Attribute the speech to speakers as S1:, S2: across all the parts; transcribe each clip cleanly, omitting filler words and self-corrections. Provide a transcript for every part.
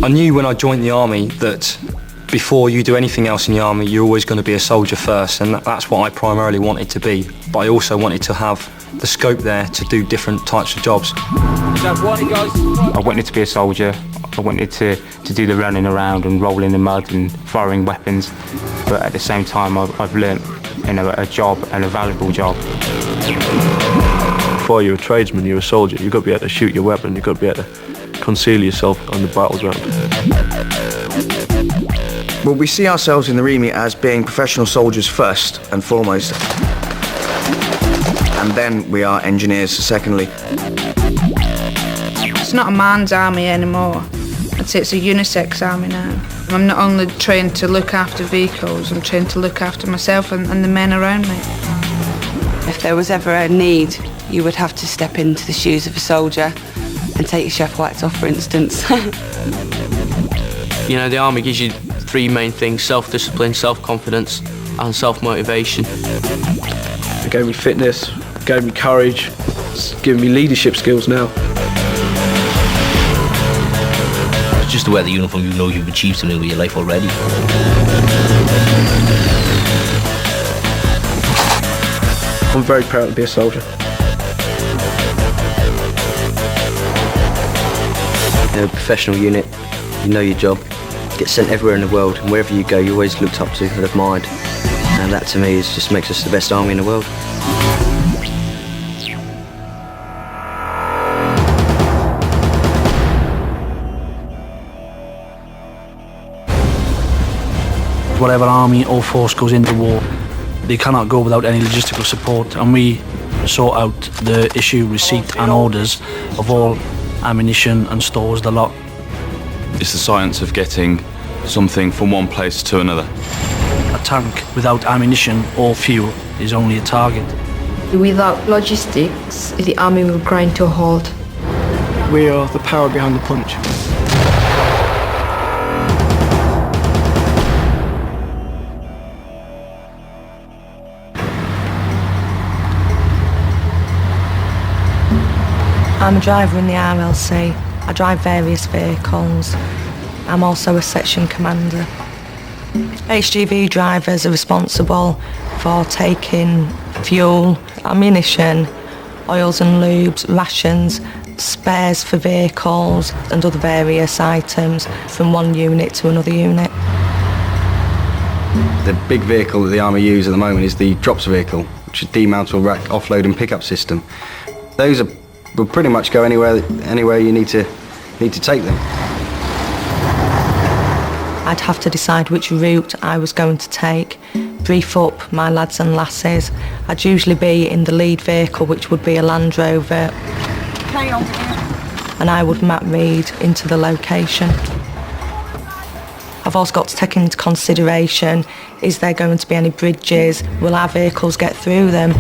S1: I knew when I joined the army that before you do anything else in the army, you're always going to be a soldier first, and that's what I primarily wanted to be. But I also wanted to have the scope there to do different types of jobs.
S2: I wanted to be a soldier. I wanted to do the running around and roll in the mud and firing weapons. But at the same time, I've learnt, a job, and a valuable job.
S3: Before you're a tradesman, you're a soldier. You've got to be able to shoot your weapon. You've got to be able to conceal yourself on the battleground.
S4: Well, we see ourselves in the remit as being professional soldiers first and foremost. And then we are engineers secondly.
S5: It's not a man's army anymore. I'd say it's a unisex army now. I'm not only trained to look after vehicles, I'm trained to look after myself and the men around me.
S6: If there was ever a need, you would have to step into the shoes of a soldier and take your chef whites off, for instance.
S7: The army gives you three main things: self-discipline, self-confidence and self-motivation.
S3: It gave me fitness, it gave me courage, it's given me leadership skills now.
S8: Just to wear the uniform, you know you've achieved something with your life already.
S3: I'm very proud to be a soldier.
S9: In a professional unit, you know your job, get sent everywhere in the world, and wherever you go, you're always looked up to and admired. And that to me just makes us the best army in the world.
S10: Whatever army or force goes into war, they cannot go without any logistical support, and we sort out the issue, receipt and orders of all ammunition and stores, the lot.
S11: It's the science of getting something from one place to another.
S10: A tank without ammunition or fuel is only a target.
S12: Without logistics, the army will grind to a halt.
S13: We are the power behind the punch.
S14: I'm a driver in the RLC. I drive various vehicles. I'm also a section commander. HGV drivers are responsible for taking fuel, ammunition, oils and lubes, rations, spares for vehicles and other various items from one unit to another unit.
S4: The big vehicle that the army use at the moment is the drops vehicle, which is demountable rack offload and pickup system. Those will pretty much go anywhere you need to take them.
S14: I'd have to decide which route I was going to take, brief up my lads and lasses. I'd usually be in the lead vehicle, which would be a Land Rover, and I would map read into the location. I've also got to take into consideration, is there going to be any bridges? Will our vehicles get through them?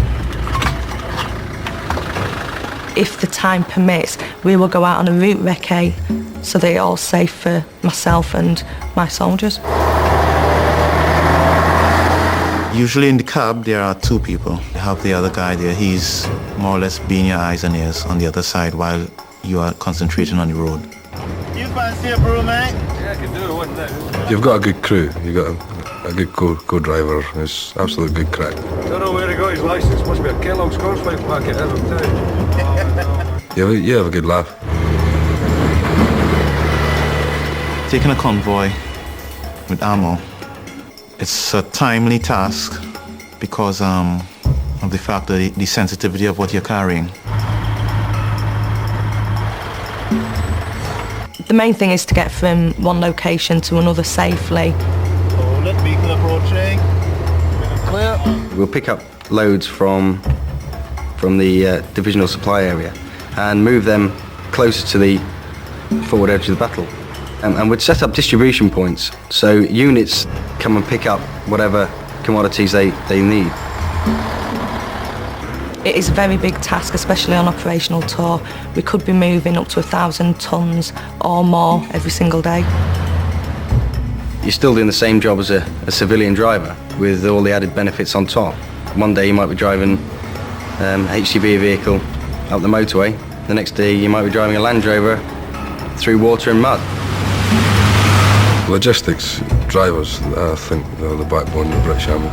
S14: If the time permits, we will go out on a route recce so that it's all safe for myself and my soldiers.
S15: Usually in the cab there are two people. You have the other guy there, he's more or less being your eyes and ears on the other side while you are concentrating on the road.
S16: You fancy a brew, mate? Yeah, I can do it, wouldn't it?
S17: You've got a good crew, you've got a good co-driver, it's absolute good crack.
S16: Don't know where he got his licence, must be a Kellogg's cornflake packet, I'll tell you.
S17: You have a good laugh.
S15: Taking a convoy with ammo, it's a timely task because of the fact that the sensitivity of what you're carrying.
S14: The main thing is to get from one location to another safely.
S16: Vehicle approaching. Clear.
S4: We'll pick up loads from the divisional supply area and move them closer to the forward edge of the battle. And we'd set up distribution points so units come and pick up whatever commodities they need.
S14: It is a very big task, especially on operational tour. We could be moving up to 1,000 tonnes or more every single day.
S4: You're still doing the same job as a civilian driver with all the added benefits on top. One day you might be driving HGV vehicle up the motorway. The next day you might be driving a Land Rover through water and mud.
S17: Logistics, drivers, I think they're the backbone of the British Army.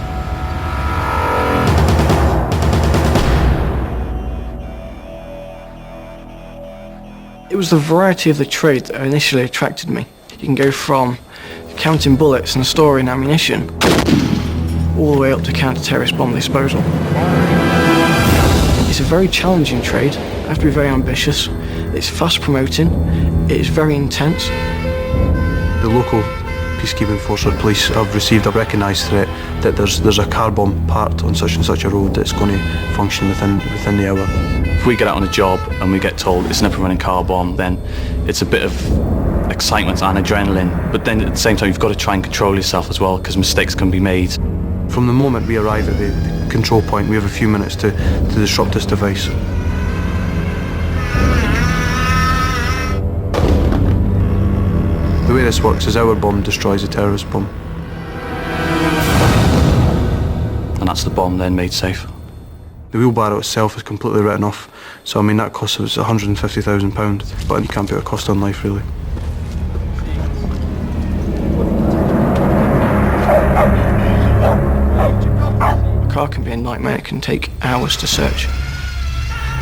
S13: It was the variety of the trade that initially attracted me. You can go from counting bullets and storing ammunition all the way up to counter-terrorist bomb disposal. It's a very challenging trade. You have to be very ambitious. It's fast promoting. It is very intense.
S10: The local peacekeeping force or police have received a recognised threat that there's a car bomb parked on such and such a road that's going to function within the hour.
S11: If we get out on a job and we get told it's an up-and-running car bomb, then it's a bit of excitement and adrenaline, but then at the same time you've got to try and control yourself as well, because mistakes can be made.
S10: From the moment we arrive at the control point, we have a few minutes to disrupt this device. The way this works is our bomb destroys a terrorist bomb.
S11: And that's the bomb then made safe.
S10: The wheelbarrow itself is completely written off, so I mean that costs us £150,000, but you can't put a cost on life really.
S13: A car can be a nightmare. It can take hours to search.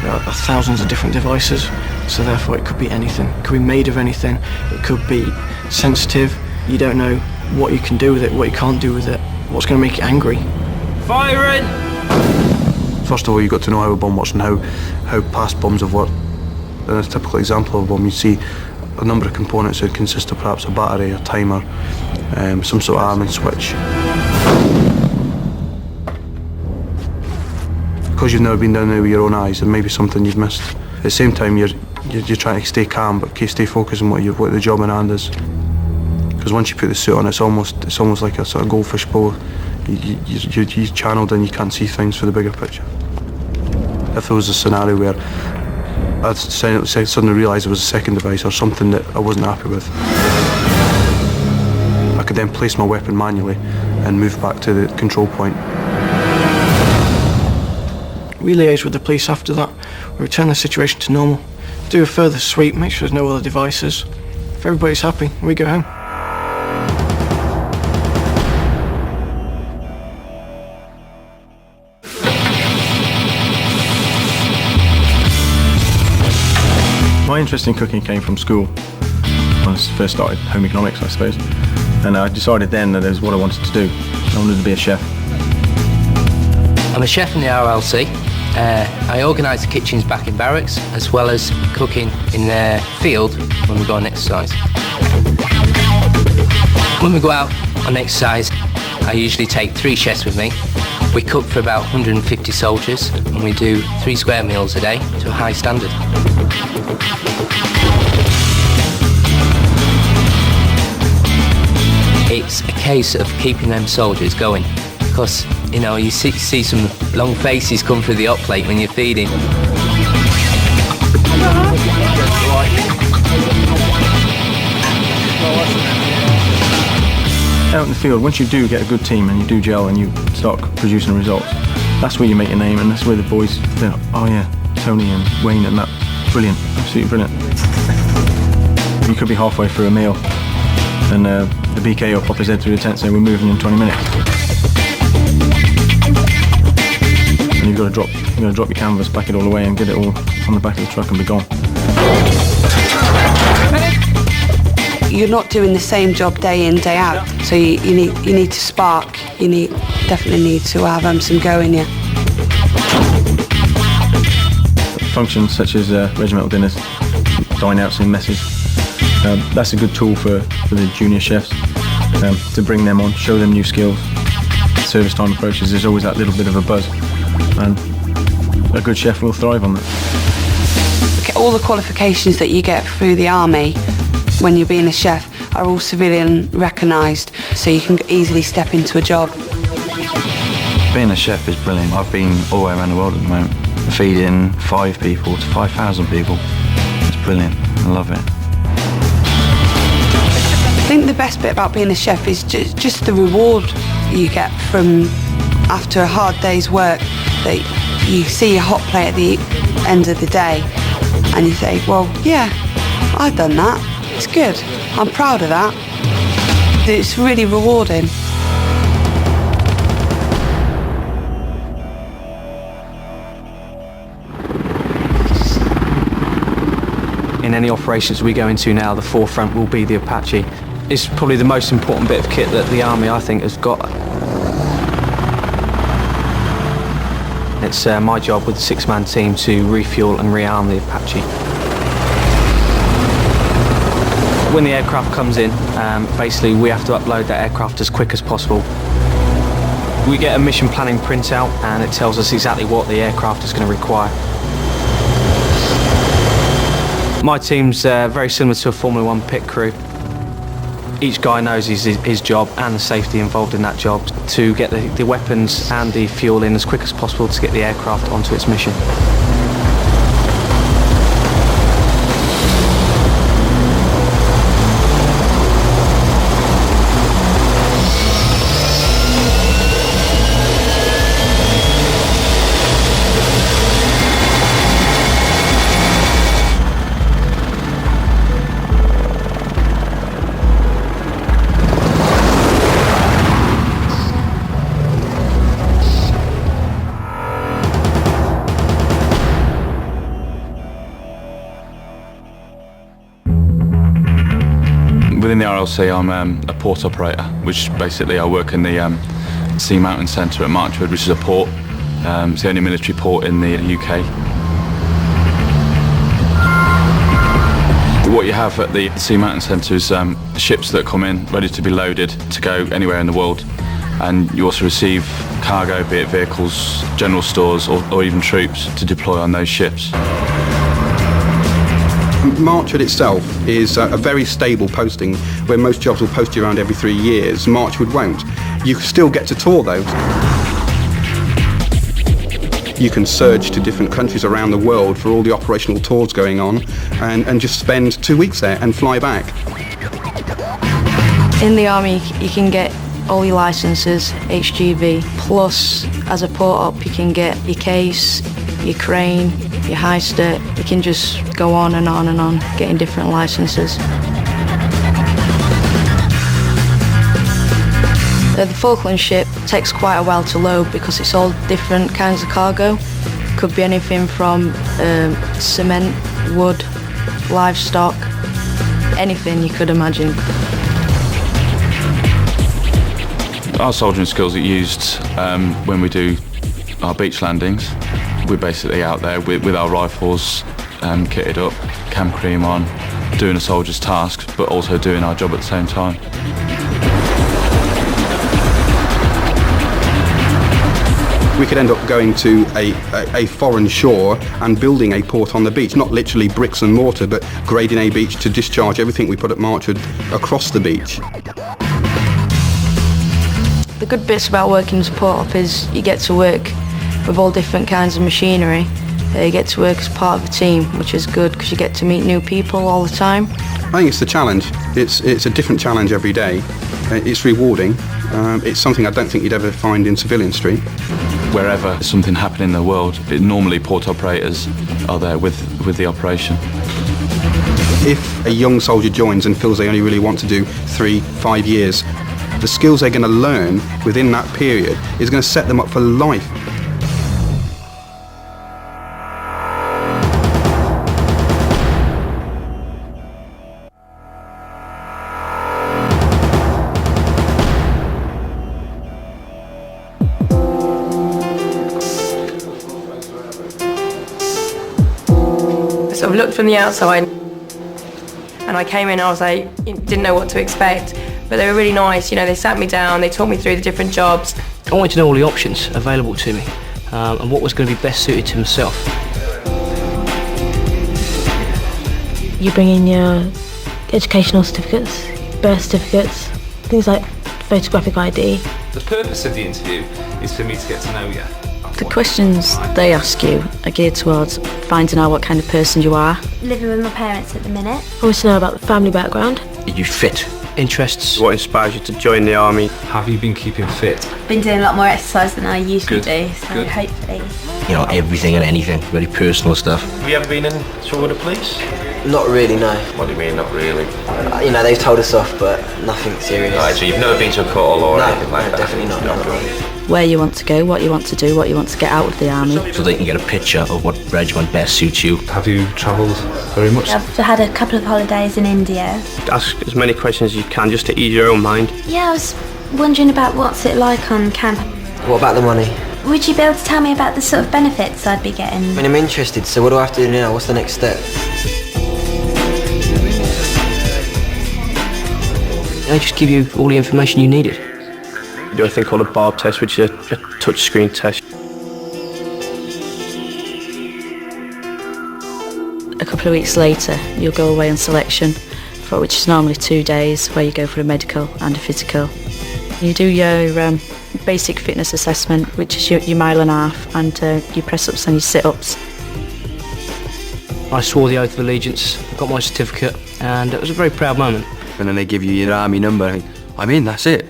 S13: There are thousands of different devices, so therefore it could be anything. It could be made of anything. It could be sensitive. You don't know what you can do with it, what you can't do with it, what's going to make it angry.
S7: Firing!
S10: First of all, you've got to know how a bomb works and how past bombs have worked. In a typical example of a bomb, you see a number of components that consist of perhaps a battery, a timer, some sort of arming switch. Because you've never been down there with your own eyes, there may be something you've missed. At the same time, you're trying to stay calm, but stay focused on what the job in hand is. Because once you put the suit on, it's almost like a sort of goldfish bowl. You're channeled and you can't see things for the bigger picture. If there was a scenario where I'd suddenly realise there was a second device or something that I wasn't happy with, I could then place my weapon manually and move back to the control point.
S13: We liaise with the police after that. We return the situation to normal. Do a further sweep, make sure there's no other devices. If everybody's happy, we go home.
S3: My interest in cooking came from school. When I first started home economics, I suppose. And I decided then that it was what I wanted to do. I wanted to be a chef.
S18: I'm a chef in the RLC. I organise the kitchens back in barracks, as well as cooking in the field when we go on exercise. When we go out on exercise, I usually take 3 chefs with me. We cook for about 150 soldiers, and we do 3 square meals a day to a high standard. It's a case of keeping them soldiers going, because you see some long faces come through the hot plate when you're feeding.
S3: Out in the field, once you do get a good team and you do gel and you start producing results, that's where you make your name, and that's where the boys think, oh yeah, Tony and Wayne and that, brilliant, absolutely brilliant. You could be halfway through a meal and the BK will pop his head through the tent saying we're moving in 20 minutes. And you've got to drop your canvas, pack it all away and get it all on the back of the truck and be gone.
S6: You're not doing the same job day in, day out, so you need to spark. You definitely need to have some go in you.
S3: Functions such as regimental dinners, dine-outs and messes. That's a good tool for the junior chefs to bring them on, show them new skills. Service time approaches, there's always that little bit of a buzz, and a good chef will thrive on that.
S6: All the qualifications that you get through the army when you're being a chef are all civilian recognised, so you can easily step into a job.
S19: Being a chef is brilliant. I've been all the way around the world at the moment, feeding 5 people to 5,000 people. It's brilliant, I love it.
S6: I think the best bit about being a chef is just the reward you get from after a hard day's work, that you see your hot plate at the end of the day and you think, well, yeah, I've done that. It's good. I'm proud of that. It's really rewarding.
S13: In any operations we go into now, the forefront will be the Apache. It's probably the most important bit of kit that the Army, I think, has got. It's my job with the 6-man team to refuel and rearm the Apache. When the aircraft comes in, basically we have to upload that aircraft as quick as possible. We get a mission planning printout and it tells us exactly what the aircraft is going to require. My team's very similar to a Formula 1 pit crew. Each guy knows his job and the safety involved in that job to get the weapons and the fuel in as quick as possible to get the aircraft onto its mission.
S11: Within the RLC, I'm a port operator, which basically I work in the Sea Mountain Centre at Marchwood, which is a port. It's the only military port in the UK. What you have at the Sea Mountain Centre is ships that come in ready to be loaded to go anywhere in the world, and you also receive cargo, be it vehicles, general stores or even troops to deploy on those ships.
S20: Marchwood itself is a very stable posting, where most jobs will post you around every 3 years. Marchwood won't. You still get to tour though. You can surge to different countries around the world for all the operational tours going on and just spend 2 weeks there and fly back.
S14: In the Army you can get all your licences, HGV, plus as a port op you can get your case, your crane, your heister. You can just go on and on and on, getting different licences. The Falkland ship takes quite a while to load because it's all different kinds of cargo. Could be anything from cement, wood, livestock, anything you could imagine.
S11: Our soldiering skills are used when we do our beach landings. We're basically out there with our rifles kitted up, cam cream on, doing a soldier's tasks, but also doing our job at the same time.
S20: We could end up going to a foreign shore and building a port on the beach, not literally bricks and mortar, but grading a beach to discharge everything we put at Marchwood across the beach.
S14: The good bits about working as a port op is you get to work with all different kinds of machinery. You get to work as part of a team, which is good because you get to meet new people all the time.
S20: I think it's the challenge. It's a different challenge every day. It's rewarding. It's something I don't think you'd ever find in civilian street.
S11: Wherever there's something happening in the world, normally port operators are there with the operation.
S20: If a young soldier joins and feels they only really want to do 3-5 years, the skills they're going to learn within that period is going to set them up for life.
S12: So I've looked from the outside and I came in, I was like, didn't know what to expect, but they were really nice. You know, they sat me down, they talked me through the different jobs.
S18: I wanted to know all the options available to me and what was going to be best suited to myself.
S21: You bring in your educational certificates, birth certificates, things like photographic ID.
S22: The purpose of the interview is for me to get to know you.
S23: The questions they ask you are geared towards finding out what kind of person you are.
S24: Living with my parents at the minute.
S21: I want to know about the family background.
S22: Are you fit?
S18: Interests.
S25: What inspires you to join the army?
S22: Have you been keeping fit?
S24: Been doing a lot more exercise than I usually
S22: Good.
S24: do, so
S22: Good.
S24: hopefully.
S9: you know, everything and anything, very personal stuff.
S1: Have you ever been in trouble with the police?
S9: Not really, no.
S1: What do you mean, not really?
S9: You know, they've told us off, but nothing serious.
S1: Right, so you've never been to a call or
S9: No,
S1: anything like that?
S9: definitely not.
S23: Where you want to go, what you want to do, what you want to get out of the army.
S9: So they can get a picture of what regiment best suits you.
S1: Have you travelled very much?
S24: I've had a couple of holidays in India.
S7: Ask as many questions as you can just to ease your own mind.
S24: Yeah, I was wondering about what's it like on camp.
S9: What about the money?
S24: Would you be able to tell me about the sort of benefits I'd be getting?
S9: I mean, I'm interested, so what do I have to do now? What's the next step?
S7: They just give you all the information you needed. You do a thing called a barb test, which is a touch screen test.
S23: A couple of weeks later, you'll go away on selection, for which is normally 2 days, where you go for a medical and a physical. You do your basic fitness assessment, which is your mile and a half, and your press-ups and your sit-ups.
S7: I swore the oath of allegiance, got my certificate, and it was a very proud moment.
S4: And then they give you your army number. I'm in, that's it.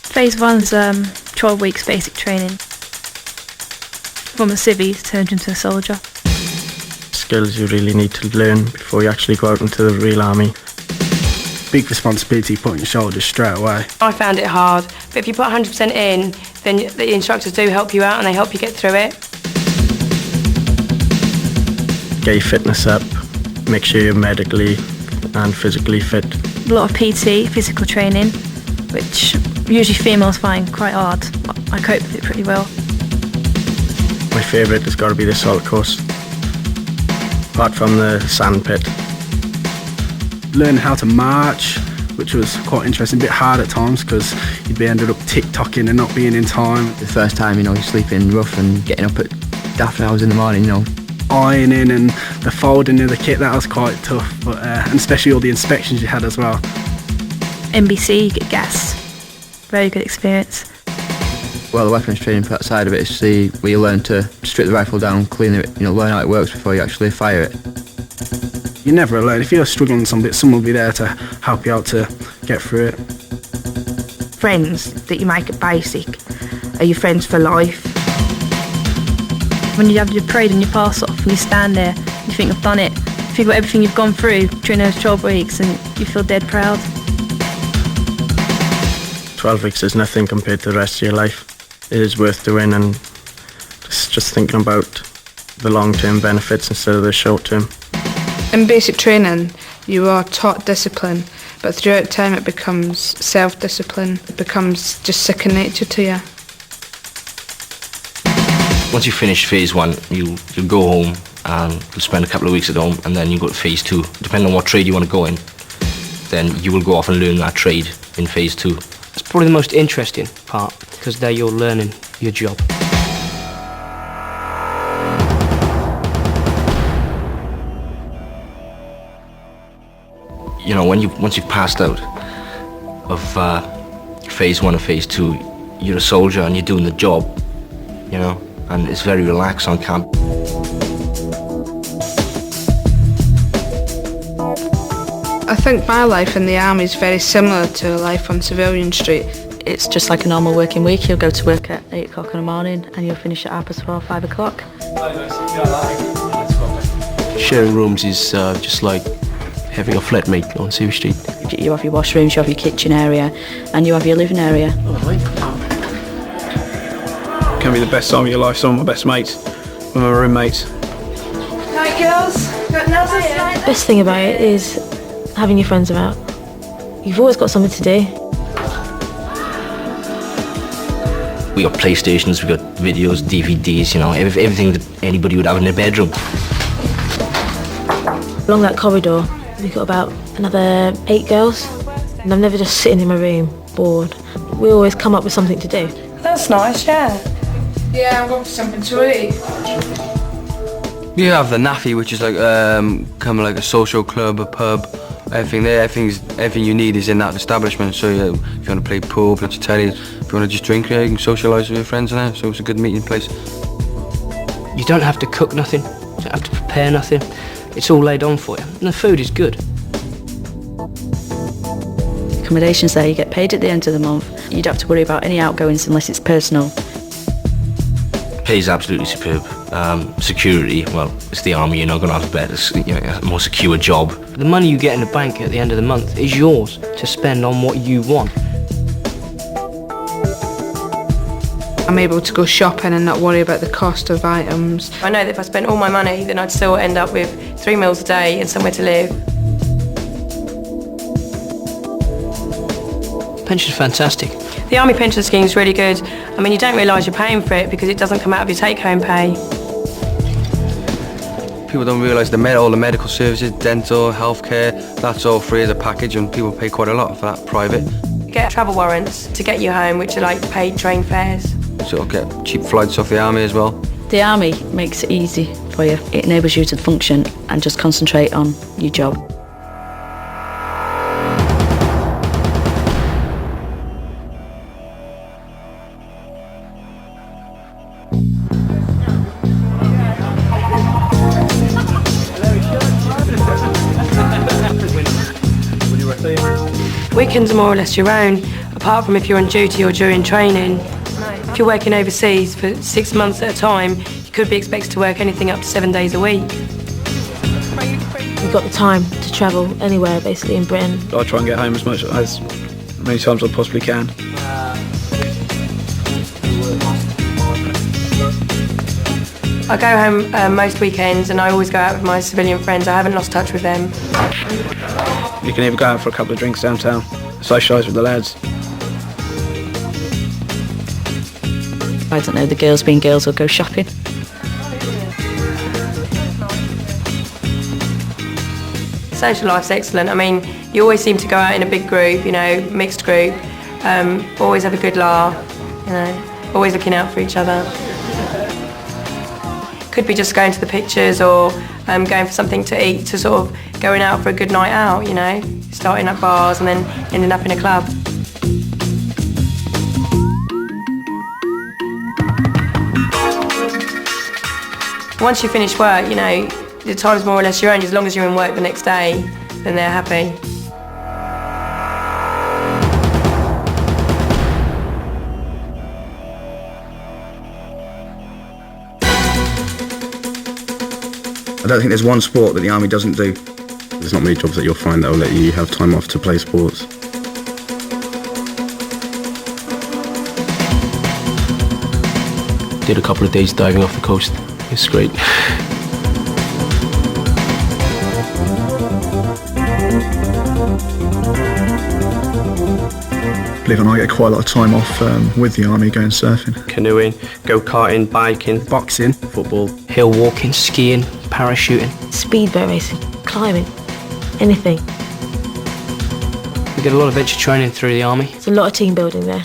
S21: Phase 1's 12 weeks basic training. From a civvy turned into a soldier.
S3: Skills you really need to learn before you actually go out into the real army.
S2: Big responsibility put on your shoulders straight away.
S12: I found it hard, but if you put 100% in, then the instructors do help you out and they help you get through it.
S3: Get your fitness up, make sure you're medically and physically fit.
S21: A lot of PT, physical training, which usually females find quite hard. I cope with it pretty well.
S3: My favourite has got to be the assault course, apart from the sand pit.
S2: Learning how to march, which was quite interesting, a bit hard at times because you'd be ended up tick-tocking and not being in time.
S9: The first time, you know, you're sleeping rough and getting up at daft hours in the morning, you know.
S2: Ironing and the folding of the kit, that was quite tough, but and especially all the inspections you had as well.
S21: NBC, you get gassed. Very good experience.
S9: Well, the weapons training side of it is where you learn to strip the rifle down, clean it, you know, learn how it works before you actually fire it.
S2: You're never alone. If you're struggling with something, someone will be there to help you out to get through it.
S21: Friends that you make at basic are your friends for life. When you have your parade and your pass off and you stand there, you think I've done it. You think about everything you've gone through during those 12 weeks and you feel dead proud.
S3: 12 weeks is nothing compared to the rest of your life. It is worth doing, and just thinking about the long-term benefits instead of the short-term.
S5: In basic training, you are taught discipline, but throughout time it becomes self-discipline. It becomes just second nature to you.
S9: Once you finish phase 1, you'll go home and you'll spend a couple of weeks at home, and then you go to phase 2. Depending on what trade you want to go in, then you will go off and learn that trade in phase 2.
S7: It's probably the most interesting part, because there you're learning your job.
S9: You know, once you've passed out of phase 1 or phase 2, you're a soldier and you're doing the job, you know, and it's very relaxed on camp.
S5: I think my life in the army is very similar to a life on civilian street.
S23: It's just like a normal working week. You'll go to work at 8 o'clock in the morning and you'll finish at 4:30, 5 o'clock.
S7: Sharing rooms is just like having a flatmate on Civvy Street.
S23: You have your washrooms, you have your kitchen area, and you have your living area.
S13: Can be the best time of your life. Some of my best mates, with my roommates.
S12: Night, girls. Got nails on
S21: The best thing about it is having your friends about. You've always got something to do.
S9: We got PlayStations, we got videos, DVDs, you know, everything that anybody would have in their bedroom.
S21: Along that corridor, we've got about another 8 girls, and I'm never just sitting in my room, bored. We always come up with something to do.
S12: That's nice, yeah.
S5: Yeah, I'm going for something to eat.
S4: You have the NAFI, which is like kind of like a social club, a pub, everything there. Everything you need is in that establishment. So if you want to play pool, play telly, if you want to just drink, you can socialise with your friends and that. So it's a good meeting place.
S7: You don't have to cook nothing, you don't have to prepare nothing.
S18: It's all laid on for you, and the food is good.
S23: Accommodation's there, you get paid at the end of the month. You don't have to worry about any outgoings unless it's personal.
S9: Pay's absolutely superb. Security, well, it's the army, you're not going to have a better, a more secure job.
S18: The money you get in the bank at the end of the month is yours to spend on what you want.
S5: I'm able to go shopping and not worry about the cost of items.
S12: I know that if I spent all my money, then I'd still end up with 3 meals a day and somewhere to live.
S18: Pension's fantastic.
S12: The army pension scheme is really good. I mean, you don't realise you're paying for it because it doesn't come out of your take-home pay.
S4: People don't realise all the medical services, dental, healthcare, that's all free as a package, and people pay quite a lot for that private.
S12: You get travel warrants to get you home, which are like paid train fares.
S4: Sort of get cheap flights off the army as well.
S23: The army makes it easy for you. It enables you to function and just concentrate on your job.
S12: Weekends are more or less your own, apart from if you're on duty or during training. If you're working overseas for 6 months at a time, you could be expected to work anything up to 7 days a week.
S21: You've got the time to travel anywhere, basically, in Britain.
S2: I try and get home as many times as I possibly can.
S12: I go home most weekends and I always go out with my civilian friends. I haven't lost touch with them.
S2: You can either go out for a couple of drinks downtown, socialise with the lads.
S23: I don't know, the girls being girls will go shopping.
S12: Social life's excellent. I mean, you always seem to go out in a big group, mixed group. Always have a good laugh, always looking out for each other. Could be just going to the pictures or going for something to eat, to sort of going out for a good night out, starting at bars and then ending up in a club. Once you finish work, the time's more or less your own. As long as you're in work the next day, then they're happy.
S20: I don't think there's one sport that the army doesn't do. There's not many jobs that you'll find that will let you have time off to play sports.
S7: Did a couple of days diving off the coast. It's great.
S2: Believe it or not, I get quite a lot of time off with the army going surfing.
S7: Canoeing, go-karting, biking,
S2: boxing,
S7: football, hill walking, skiing, parachuting.
S21: Speedboat racing, climbing, anything.
S18: We get a lot of adventure training through the army.
S21: There's a lot of team building there.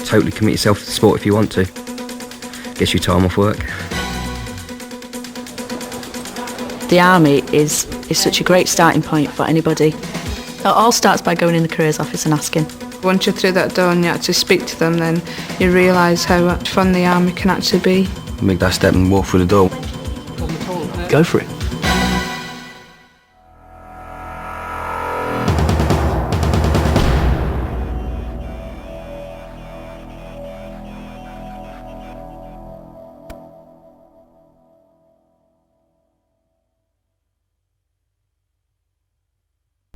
S4: Totally commit yourself to the sport if you want to. Gets you time off work.
S23: The army is such a great starting point for anybody. It all starts by going in the careers office and asking.
S5: Once you're through that door and you actually speak to them, then you realise how much fun the army can actually be.
S4: Make that step and walk through the door.
S18: Go for it.